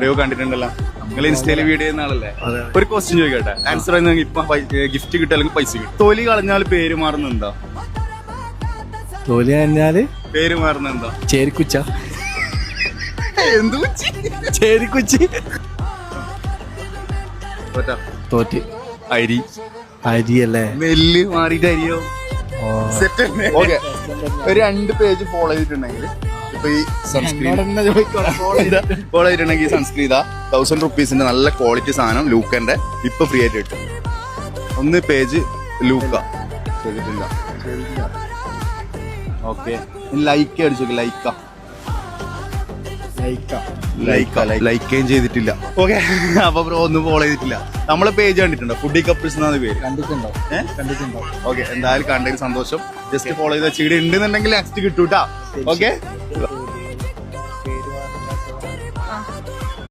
എവിടെയോ കണ്ടിട്ടുണ്ടല്ലോ. നിങ്ങൾ ഇൻസ്റ്റയില് വീഡിയോ ചെയ്യുന്ന ആളല്ലേ? ഒരു ക്വസ്റ്റ്യൻ ചോദിക്കട്ടെ, ആൻസർ ഇപ്പൊ ഗിഫ്റ്റ് കിട്ടും അല്ലെങ്കിൽ പൈസ കിട്ടും. തൊലി കളഞ്ഞാൽ പേര് മാറുന്ന എന്താ? തൊലി കഴിഞ്ഞാല് പേര് മാറുന്ന എന്താ? ചേരിക്കുച്ച. എന്ത് ചേരിക്കുച്ചി. തോറ്റ്. അരി. അരിയല്ലേ? നെല്ല് മാറിയിട്ട് അരിയോ? സെറ്റ്. ഓക്കെ, ഒരു 2 പേജ് ഫോളോ ചെയ്തിട്ടുണ്ടെങ്കിൽ ഇപ്പൊ ഈ സൺസ്ക്രീൻ ഫോളോ ചെയ്തിട്ടുണ്ടെങ്കിൽ സൺസ്ക്രീൻ 1000 റുപ്പീസിന്റെ നല്ല ക്വാളിറ്റി സാധനം ലൂക്കന്റെ ഇപ്പൊ ഫ്രീ ആയിട്ട് കിട്ടും. 1 പേജ് ലൂക്ക ചെയ്തിട്ടില്ല. ഓക്കെ, ലൈക്ക് അടിച്ചു. ലൈക്കേം ചെയ്തിട്ടില്ല. ഓക്കെ, അപ്പൊ ബ്രോ ഒന്നും ഫോളോ ചെയ്തിട്ടില്ല. നമ്മളെ പേജ് കണ്ടിട്ടുണ്ടോ? ഫുഡി കപ്പിൾസ് എന്നാണ് പേര്. കണ്ടിട്ടുണ്ടോ? ഓക്കെ, എന്തായാലും കണ്ടതിൽ സന്തോഷം. ജസ്റ്റ് ഫോളോ ചെയ്ത് വെച്ചിട്ട് ഉണ്ടെന്നുണ്ടെങ്കിൽ നെക്സ്റ്റ് കിട്ടൂട്ടാ. ഓക്കെ.